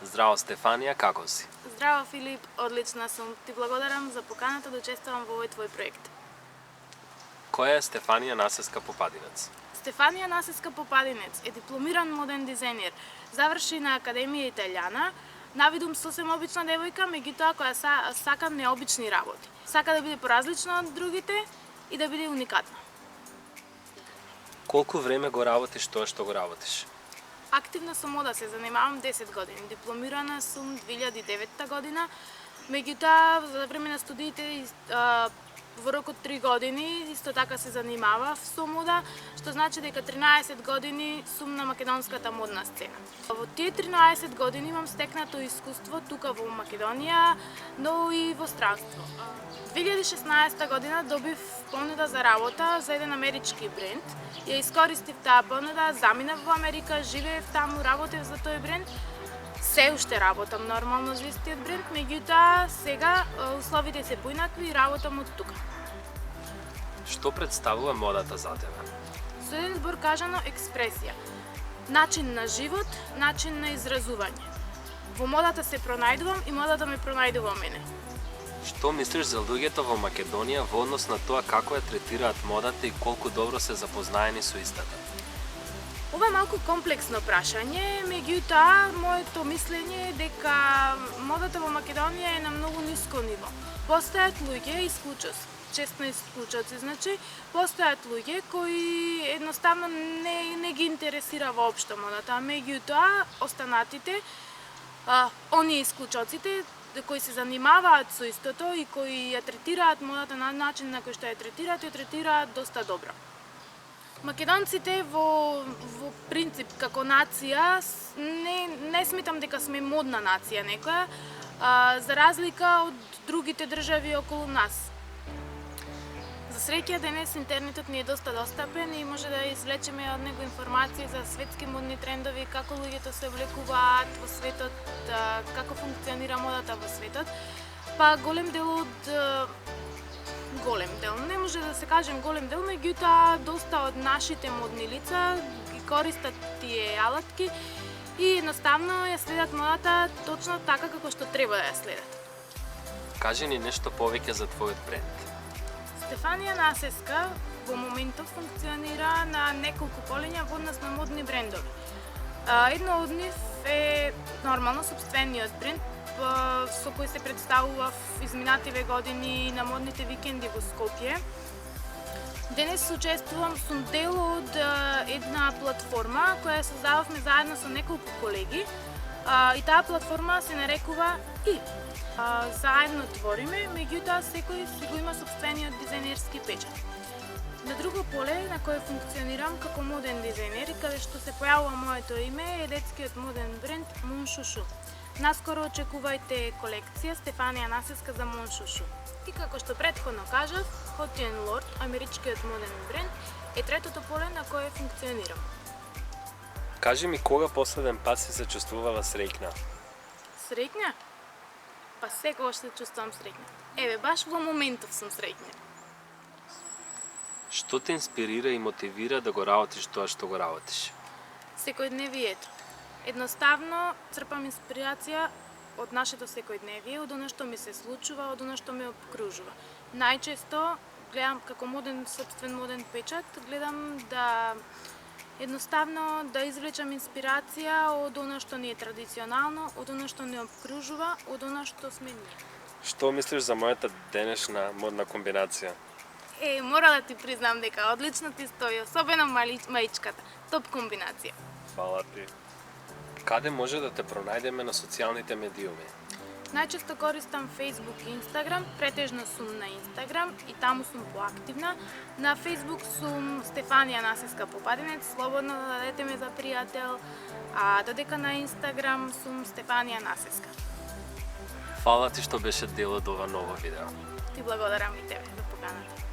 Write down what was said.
Здраво, Стефанија, како си? Здраво, Филип, одлична сум. Ти благодарам за поканата да учествувам во овој твој проект. Која е Стефанија Насеска Попадинец? Стефанија Насеска Попадинец е дипломиран моден дизајнер. Заврши на Академија Италијана. Навидум сосем обична девојка, меѓутоа која сака необични работи. Сака да биде поразлична од другите и да биде уникатна. Колку време го работиш тоа што го работиш? Активна со мода се занимавам 10 години. Дипломирана сум 2009 година. Меѓутоа, за време на студиите во рок од 3 години исто така се занимавав со мода, што значи дека 13 години сум на македонската модна сцена. Во тие 13 години имам стекнато искуство тука во Македонија, но и во странство. 2016 година добив понуда за работа за еден амерички бренд. Ја искористив таа понуда, заминав во Америка, живеев таму, работев за тој бренд. Се уште работам нормално за истиот бренд, меѓутоа сега условите се поинакви и работам од тука. Што представува модата за тебе? Со еден збор кажано експресија. Начин на живот, начин на изразување. Во модата се пронајдувам и модата ме пронајдува мене. Што мислиш за луѓето во Македонија во однос на тоа како ја третираат модата и колку добро се запознаени со истата? Ова е малку комплексно прашање, меѓутоа моето мислење е дека модата во Македонија е на многу ниско ниво. Постојат луѓе исклучоци, често исклучоци, значи постојат луѓе кои едноставно не ги интересира воопшто модата, меѓутоа останатите, оние исклучоците кои се занимаваат со истото и кои ја третираат модата на начин на кој што ја третираат доста добро. Македонците во принцип како нација не сметам дека сме модна нација некоја, за разлика од другите држави околу нас. За среќа денес интернетот ни е доста достапен и може да извлечеме од него информации за светски модни трендови, како луѓето се облекуваат во светот, како функционира модата во светот. Па голем дел, не може да се кажем голем дел, меѓутоа доста од нашите модни лица ги користат тие алатки и едноставно ја следат модата точно така како што треба да ја следат. Кажи ни нешто повеќе за твојот бренд. Стефанија Насеска во моментов функционира на неколку полиња во однос на модни брендови. Едно од нив е нормално сопствениот бренд со кој се представував изминативе години на модните викенди во Скопје. Денес учествувам, сум дел од една платформа која создававме заедно со неколку колеги и таа платформа се нарекува И. Заедно твориме, меѓутоа секој си го има сопствениот дизајнерски печат. На друго поле на кое функционирам како моден дизајнер и каде што се појавува моето име е детскиот моден бренд Моншушу. Наскоро очекувајте колекција Стефанија Насеска за Моншушу. И како што претходно кажав, Haughty & Lord, америчкиот моден бренд, е третото поле на кое функционирам. Кажи ми кога последен пат си се чувствувала среќна? Среќна? Па секогаш се чувствувам среќна. Еве, баш во моментов сум среќна. Што те инспирира и мотивира да го работиш тоа што го работиш? Секојдневието. Едноставно црпам инспирација од нашето секојдневие, од оно што ми се случува, од оно што ме обкружува. Најчесто гледам како сопствен моден печат, гледам да едноставно да извлечам инспирација од оно што ни е традиционално, од оно што ни обкружува, од оно што сме ние. Што мислиш за мојата денешна модна комбинација? Мора да ти признам дека одлично ти стои, особено маичката. Топ комбинација. Фала ти. Каде може да те пронајдеме на социјалните медиуми? Најчесто користам Facebook и Instagram, претежно сум на Instagram и таму сум поактивна. На Facebook сум Стефанија Насеска Попадинец, слободно да дадете ме за пријател, а додека на Instagram сум Стефанија Насеска. Фала ти што беше дел од ова ново видео. Ти благодарам и тебе за поканата.